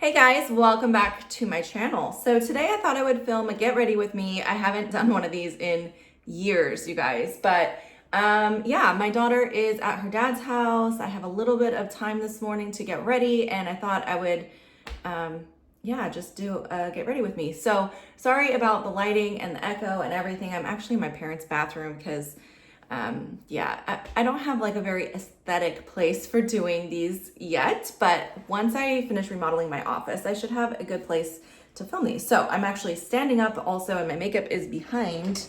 Hey guys, welcome back to my channel. So today I thought I would film a get ready with me. I haven't done one of these in years, you guys, but yeah, my daughter is at her dad's house. I have a little bit of time this morning to get ready, and I thought I would yeah, just do a get ready with me. So sorry about the lighting and the echo and everything. I'm actually in my parents' bathroom because yeah, I don't have like a very aesthetic place for doing these yet, but once I finish remodeling my office, I should have a good place to film these. So I'm actually standing up also, and my makeup is behind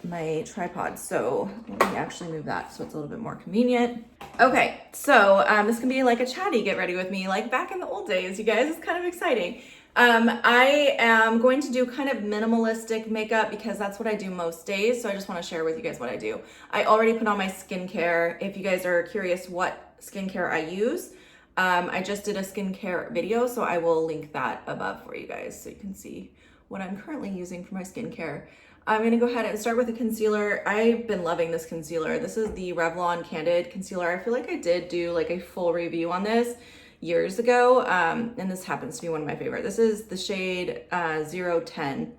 my tripod. So let me actually move that so it's a little bit more convenient. Okay, so this can be like a chatty get ready with me, like back in the old days, you guys. It's kind of exciting. I am going to do kind of minimalistic makeup because that's what I do most days. So I just want to share with you guys what I do. I already put on my skincare. If you guys are curious what skincare I use, I just did a skincare video, so I will link that above for you guys so you can see what I'm currently using for my skincare. I'm gonna go ahead and start with a concealer. I've been loving this concealer. This is the Revlon Candid Concealer. I feel like I did do like a full review on this years ago, and this happens to be one of my favorite. This is the shade 010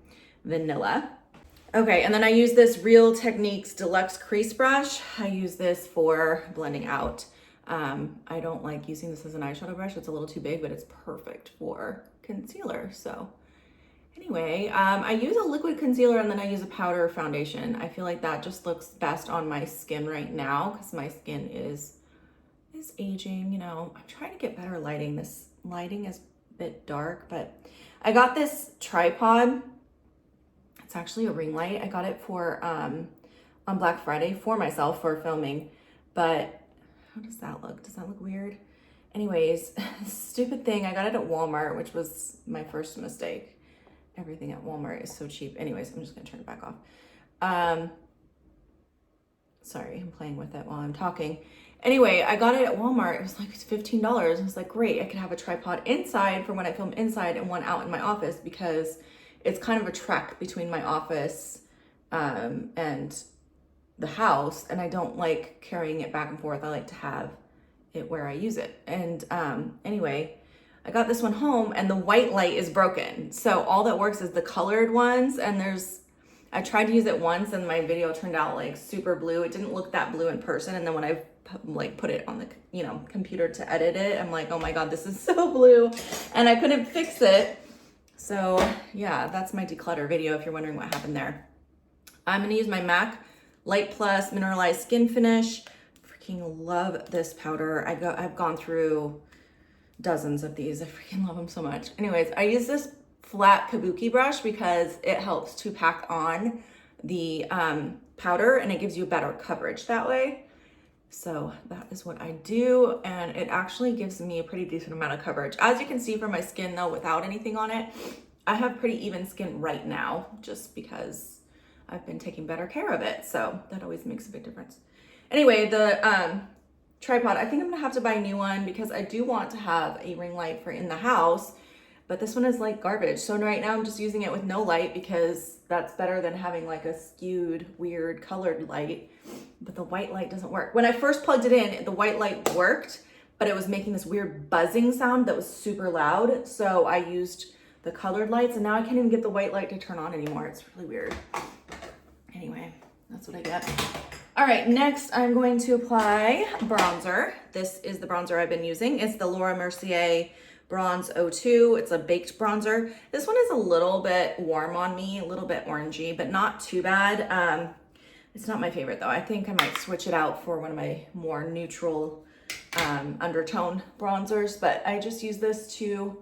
Vanilla. Okay, and then I use this Real Techniques Deluxe Crease Brush. I use this for blending out. I don't like using this as an eyeshadow brush. It's a little too big, but it's perfect for concealer, so. Anyway, I use a liquid concealer and then I use a powder foundation. I feel like that just looks best on my skin right now because my skin is aging, you know. I'm trying to get better lighting. This lighting is a bit dark, but I got this tripod. It's actually a ring light. I got it for on Black Friday for myself for filming, but how does that look? Does that look weird? Anyways, stupid thing. I got it at Walmart, which was my first mistake. Everything at Walmart is so cheap. Anyways, I'm just gonna turn it back off. Sorry, I'm playing with it while I'm talking. Anyway, I got it at Walmart. It was like $15. I was like, great, I could have a tripod inside for when I film inside and one out in my office because it's kind of a trek between my office and the house, and I don't like carrying it back and forth. I like to have it where I use it. And anyway, I got this one home and the white light is broken. So all that works is the colored ones, and I tried to use it once and my video turned out like super blue. It didn't look that blue in person. And then when I put it on the computer to edit it, I'm like, oh my God, this is so blue. And I couldn't fix it. So yeah, that's my declutter video if you're wondering what happened there. I'm gonna use my MAC Light Plus Mineralized Skin Finish. Freaking love this powder. I've gone through dozens of these. I freaking love them so much. Anyways, I use this flat kabuki brush because it helps to pack on the powder and it gives you better coverage that way. So that is what I do, and it actually gives me a pretty decent amount of coverage. As you can see from my skin though, without anything on it, I have pretty even skin right now just because I've been taking better care of it. So that always makes a big difference. Anyway, the tripod, I think I'm gonna have to buy a new one because I do want to have a ring light for in the house, but this one is like garbage. So right now I'm just using it with no light because that's better than having like a skewed, weird colored light, but the white light doesn't work. When I first plugged it in, the white light worked, but it was making this weird buzzing sound that was super loud. So I used the colored lights and now I can't even get the white light to turn on anymore. It's really weird. Anyway, that's what I get. All right, next I'm going to apply bronzer. This is the bronzer I've been using. It's the Laura Mercier Bronze 02. It's a baked bronzer. This one is a little bit warm on me, a little bit orangey, but not too bad. It's not my favorite though. I think I might switch it out for one of my more neutral undertone bronzers, but I just use this to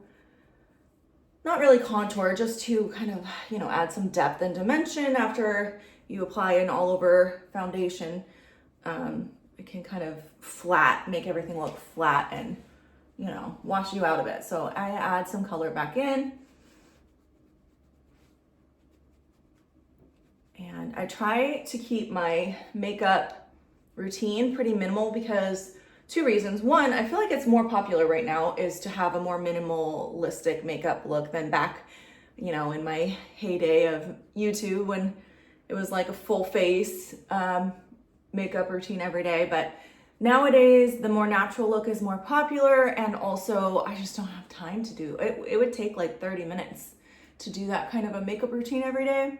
not really contour, just to kind of, add some depth and dimension after you apply an all over foundation. It can kind of make everything look flat and, wash you out of it. So I add some color back in. And I try to keep my makeup routine pretty minimal because two reasons. One, I feel like it's more popular right now is to have a more minimalistic makeup look than back, in my heyday of YouTube when it was like a full face makeup routine every day. But nowadays the more natural look is more popular, and also I just don't have time to do it. It would take like 30 minutes to do that kind of a makeup routine every day,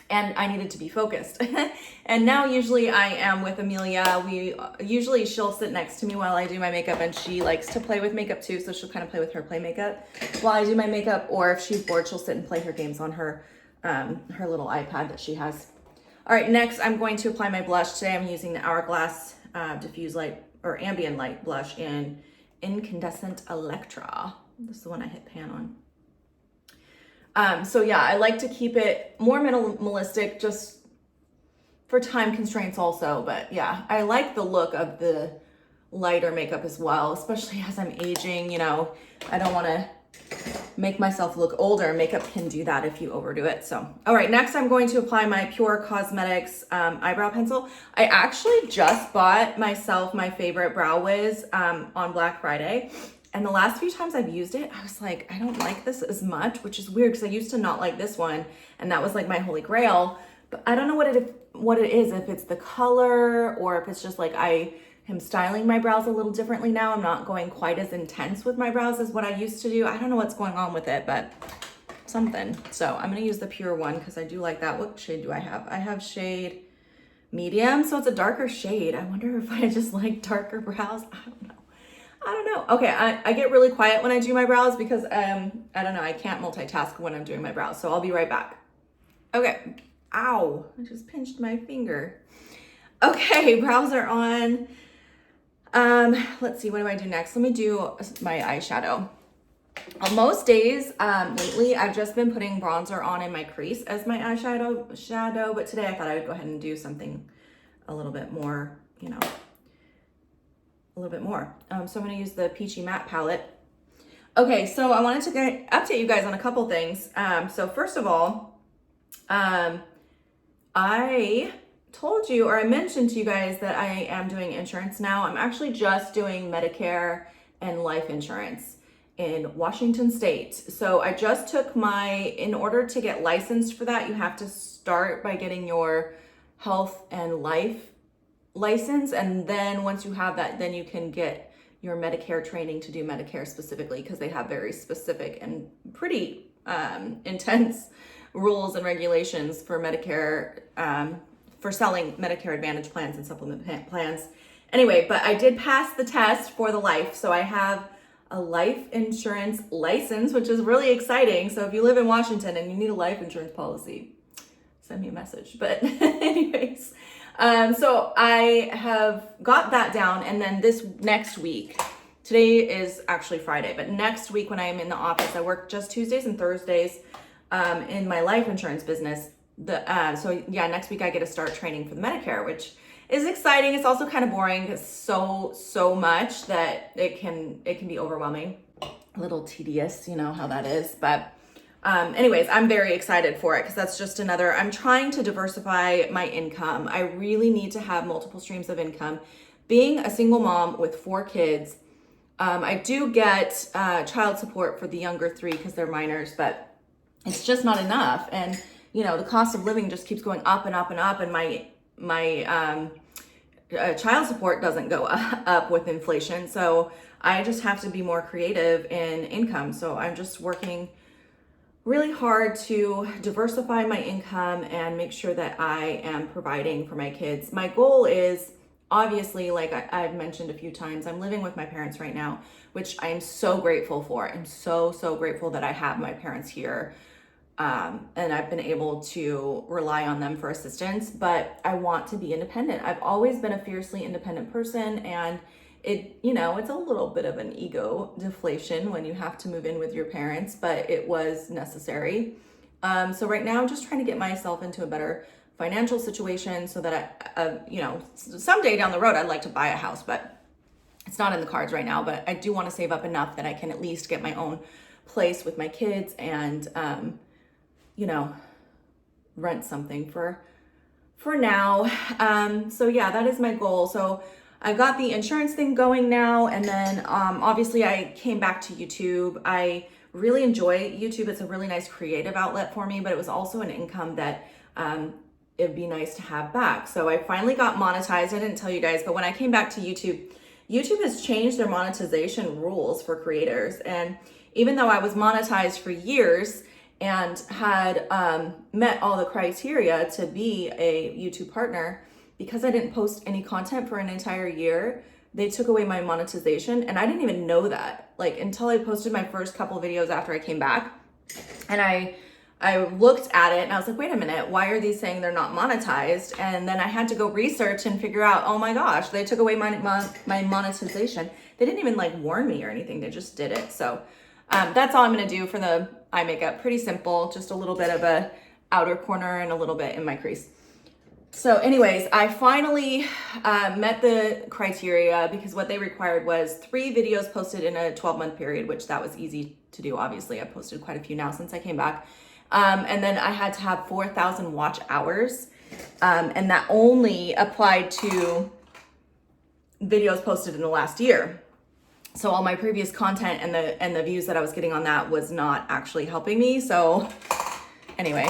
and I needed to be focused. And now usually I am with Amelia. She'll sit next to me while I do my makeup, and she likes to play with makeup too, so she'll kind of play with her play makeup while I do my makeup, or if she's bored, she'll sit and play her games on her little iPad that she has. All right, next I'm going to apply my blush. Today I'm using the Hourglass Diffuse Light or Ambient Light blush in Incandescent Electra. This is the one I hit pan on. So yeah, I like to keep it more minimalistic just for time constraints also. But yeah, I like the look of the lighter makeup as well, especially as I'm aging. You know, I don't want to make myself look older. Makeup can do that if you overdo it. So, all right, next I'm going to apply my Pure Cosmetics eyebrow pencil. I actually just bought myself my favorite Brow Wiz on Black Friday. And the last few times I've used it, I was like, I don't like this as much, which is weird because I used to not like this one, and that was like my holy grail. But I don't know what it is, if it's the color or if it's just like I am styling my brows a little differently now. I'm not going quite as intense with my brows as what I used to do. I don't know what's going on with it, but something. So I'm gonna use the Pure one because I do like that. What shade do I have? I have shade medium, so it's a darker shade. I wonder if I just like darker brows. I don't know. Okay, I get really quiet when I do my brows because I don't know, I can't multitask when I'm doing my brows. So I'll be right back. Okay. Ow, I just pinched my finger. Okay, brows are on. Let's see, what do I do next? Let me do my eyeshadow. On most days lately, I've just been putting bronzer on in my crease as my eyeshadow, but today I thought I would go ahead and do something a little bit more, you know, a little bit more. So I'm gonna use the Peachy Matte palette. Okay, so I wanted to update you guys on a couple things. So first of all, I told you, or I mentioned to you guys that I am doing insurance now. I'm actually just doing Medicare and life insurance in Washington State. So I just took in order to get licensed for that, you have to start by getting your health and life license, and then once you have that, then you can get your Medicare training to do Medicare specifically, because they have very specific and pretty intense rules and regulations for Medicare, for selling Medicare Advantage plans and supplement plans. Anyway, but I did pass the test for the life, so I have a life insurance license, which is really exciting. So if you live in Washington and you need a life insurance policy, send me a message. But anyways, so I have got that down, and then this next week, today is actually Friday, but next week when I am in the office, I work just Tuesdays and Thursdays in my life insurance business. So yeah, next week I get to start training for the Medicare, which is exciting. It's also kind of boring. It's so much that it can be overwhelming, a little tedious, you know how that is, but anyways, I'm very excited for it because that's just I'm trying to diversify my income. I really need to have multiple streams of income. Being a single mom with 4 kids, I do get child support for the younger 3 because they're minors, but it's just not enough. And you know, the cost of living just keeps going up and up and up, and my child support doesn't go up with inflation. So I just have to be more creative in income. So I'm just working really hard to diversify my income and make sure that I am providing for my kids. My goal is obviously, like I've mentioned a few times, I'm living with my parents right now, which I am so grateful for. I'm so grateful that I have my parents here. And I've been able to rely on them for assistance, but I want to be independent. I've always been a fiercely independent person, and it's a little bit of an ego deflation when you have to move in with your parents, but it was necessary. So right now I'm just trying to get myself into a better financial situation so that someday down the road, I'd like to buy a house, but it's not in the cards right now. But I do want to save up enough that I can at least get my own place with my kids and, rent something for now. So yeah, that is my goal. So I got the insurance thing going now. And then, obviously I came back to YouTube. I really enjoy YouTube. It's a really nice creative outlet for me, but it was also an income that, it'd be nice to have back. So I finally got monetized. I didn't tell you guys, but when I came back to YouTube, YouTube has changed their monetization rules for creators. And even though I was monetized for years and had met all the criteria to be a YouTube partner, because I didn't post any content for an entire year, they took away my monetization. And I didn't even know that, like, until I posted my first couple videos after I came back. And I looked at it and I was like, wait a minute, why are these saying they're not monetized? And then I had to go research and figure out, oh my gosh, they took away my monetization. They didn't even like warn me or anything. They just did it. So that's all I'm going to do for the eye makeup. Pretty simple, just a little bit of a outer corner and a little bit in my crease. So anyways, I finally met the criteria, because what they required was 3 videos posted in a 12-month period, which that was easy to do. Obviously, I've posted quite a few now since I came back. And then I had to have 4,000 watch hours. And that only applied to videos posted in the last year. So all my previous content and the views that I was getting on that was not actually helping me. So anyway,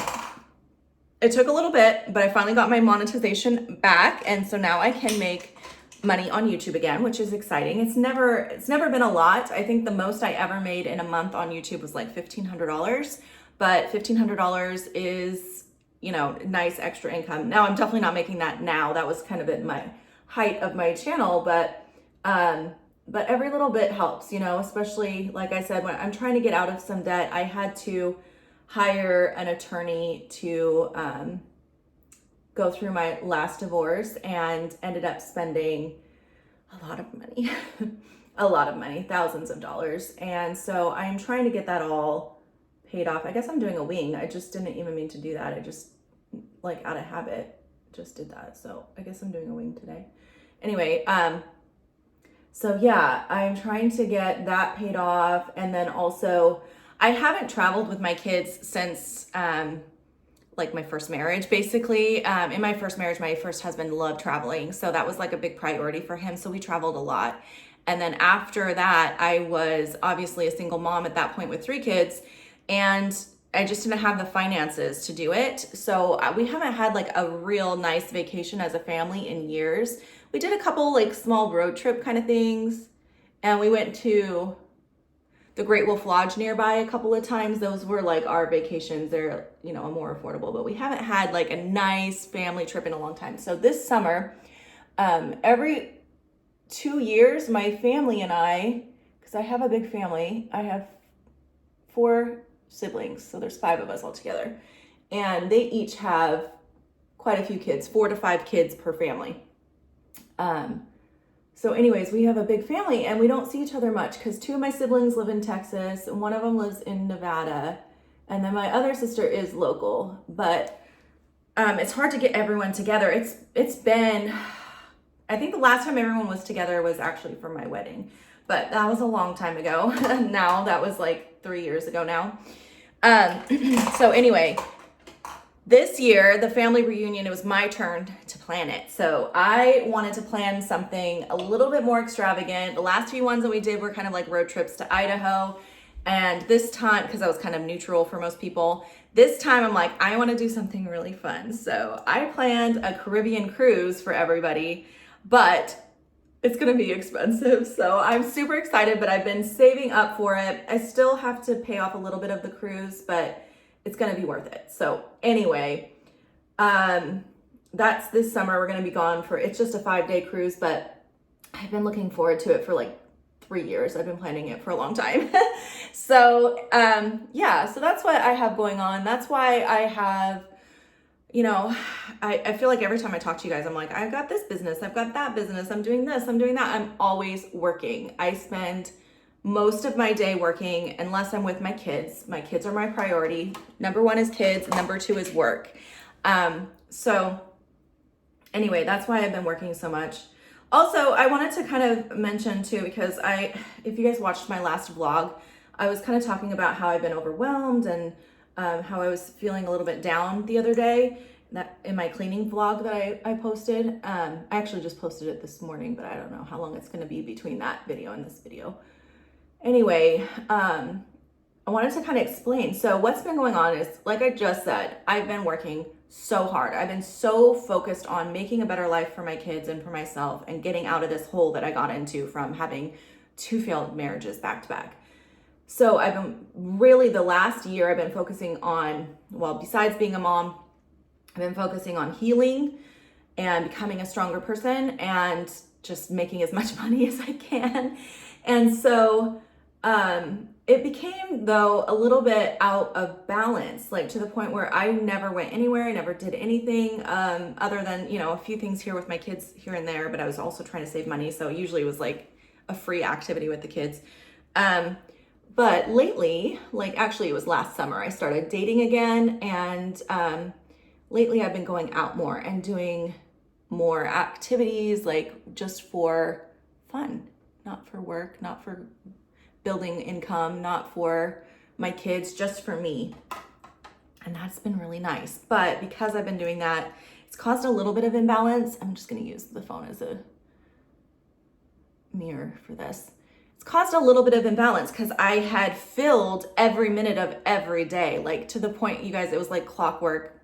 it took a little bit, but I finally got my monetization back. And so now I can make money on YouTube again, which is exciting. It's never been a lot. I think the most I ever made in a month on YouTube was like $1,500, but $1,500 is, you know, nice extra income. Now I'm definitely not making that now. That was kind of at my height of my channel, but every little bit helps, you know, especially like I said, when I'm trying to get out of some debt, I had to hire an attorney to go through my last divorce, and ended up spending a lot of money, a lot of money, thousands of dollars. And so I'm trying to get that all paid off. I guess I'm doing a wing. I just didn't even mean to do that. I just, like, out of habit, just did that. So I guess I'm doing a wing today. Anyway, so yeah, I'm trying to get that paid off. And then also, I haven't traveled with my kids since like my first marriage, basically. In my first marriage, my first husband loved traveling. So that was like a big priority for him. So we traveled a lot. And then after that, I was obviously a single mom at that point with 3 kids. And I just didn't have the finances to do it. So we haven't had like a real nice vacation as a family in years. We did a couple like small road trip kind of things. And we went to the Great Wolf Lodge nearby a couple of times. Those were like our vacations. They're, you know, more affordable, but we haven't had like a nice family trip in a long time. So this summer, every 2 years, my family and I, because I have a big family, I have 4 siblings. So there's 5 of us all together, and they each have quite a few kids, 4 to 5 kids per family. So anyways, we have a big family and we don't see each other much because 2 of my siblings live in Texas and 1 of them lives in Nevada. And then my other sister is local, but it's hard to get everyone together. It's been, I think the last time everyone was together was actually for my wedding, but that was a long time ago. Now that was like 3 years ago now. So anyway, this year, the family reunion, it was my turn to plan it. So I wanted to plan something a little bit more extravagant. The last few ones that we did were kind of like road trips to Idaho. And this time, because I was kind of neutral for most people, this time I'm like, I want to do something really fun. So I planned a Caribbean cruise for everybody, but it's going to be expensive. So I'm super excited, but I've been saving up for it. I still have to pay off a little bit of the cruise, but it's going to be worth it. So anyway, that's this summer. We're going to be gone for, it's just a 5-day cruise, but I've been looking forward to it for like 3 years. I've been planning it for a long time. So, yeah, so that's what I have going on. That's why I have, you know, I feel like every time I talk to you guys, I'm like, I've got this business, I've got that business, I'm doing this, I'm doing that. I'm always working. I spend most of my day working unless I'm with my kids. My kids are my priority. Number 1 is kids, number 2 is work. So anyway, that's why I've been working so much. Also, I wanted to kind of mention too, because if you guys watched my last vlog, I was kind of talking about how I've been overwhelmed and how I was feeling a little bit down the other day, that in my cleaning vlog that I posted. I actually just posted it this morning, but I don't know how long it's going to be between that video and this video. Anyway, I wanted to kind of explain. So what's been going on is, like I just said, I've been working so hard. I've been so focused on making a better life for my kids and for myself and getting out of this hole that I got into from having 2 failed marriages back to back. So I've been really, the last year I've been focusing on, well, besides being a mom, I've been focusing on healing and becoming a stronger person and just making as much money as I can. And so it became, though, a little bit out of balance, like to the point where I never went anywhere. I never did anything other than, you know, a few things here with my kids here and there, but I was also trying to save money. So usually it was like a free activity with the kids. But lately, like actually it was last summer, I started dating again. And lately I've been going out more and doing more activities, like just for fun, not for work, not for building income, not for my kids, just for me. And that's been really nice. But because I've been doing that, it's caused a little bit of imbalance. I'm just gonna use the phone as a mirror for this. It's caused a little bit of imbalance because I had filled every minute of every day, like to the point, you guys, it was like clockwork.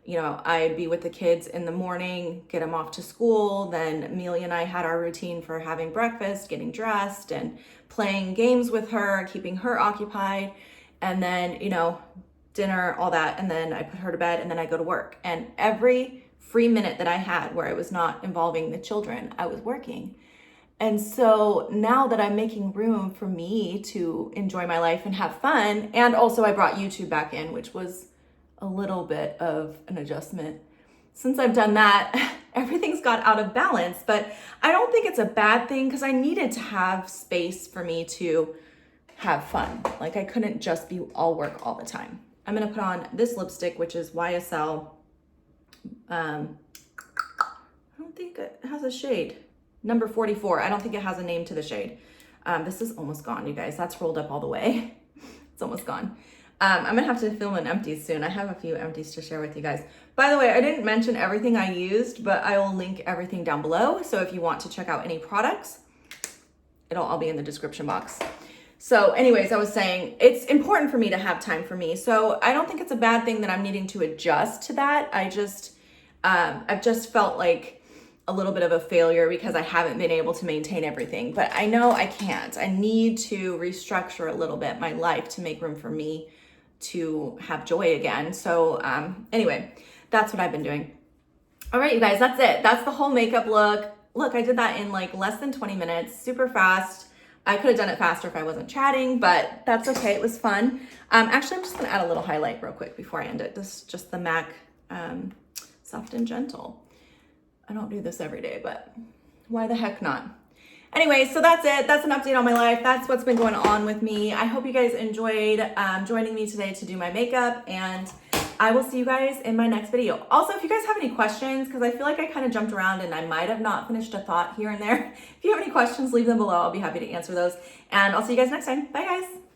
You know, I'd be with the kids in the morning, get them off to school. Then Amelia and I had our routine for having breakfast, getting dressed, and playing games with her, keeping her occupied. And then, you know, dinner, all that. And then I put her to bed and then I go to work. And every free minute that I had where I was not involving the children, I was working. And so now that I'm making room for me to enjoy my life and have fun, and also I brought YouTube back in, which was a little bit of an adjustment. Since I've done that, everything's got out of balance, but I don't think it's a bad thing because I needed to have space for me to have fun. Like I couldn't just be all work all the time. I'm gonna put on this lipstick, which is YSL. I don't think it has a shade. Number 44. I don't think it has a name to the shade. This is almost gone, you guys. That's rolled up all the way. It's almost gone. I'm gonna have to film an empties soon. I have a few empties to share with you guys. By the way, I didn't mention everything I used, but I will link everything down below. So if you want to check out any products, it'll all be in the description box. So anyways, I was saying it's important for me to have time for me. So I don't think it's a bad thing that I'm needing to adjust to that. I've just felt like a little bit of a failure because I haven't been able to maintain everything, but I know I can't. I need to restructure a little bit my life to make room for me to have joy again. So anyway, that's what I've been doing. All right, you guys, that's it. That's the whole makeup look. Look, I did that in like less than 20 minutes, super fast. I could have done it faster if I wasn't chatting, but that's okay. It was fun. Actually, I'm just gonna add a little highlight real quick before I end it. This is just the MAC Soft and Gentle. I don't do this every day, but why the heck not? Anyway, so that's it. That's an update on my life. That's what's been going on with me. I hope you guys enjoyed joining me today to do my makeup, and I will see you guys in my next video. Also, if you guys have any questions, because I feel like I kind of jumped around and I might have not finished a thought here and there. If you have any questions, leave them below. I'll be happy to answer those. And I'll see you guys next time. Bye, guys.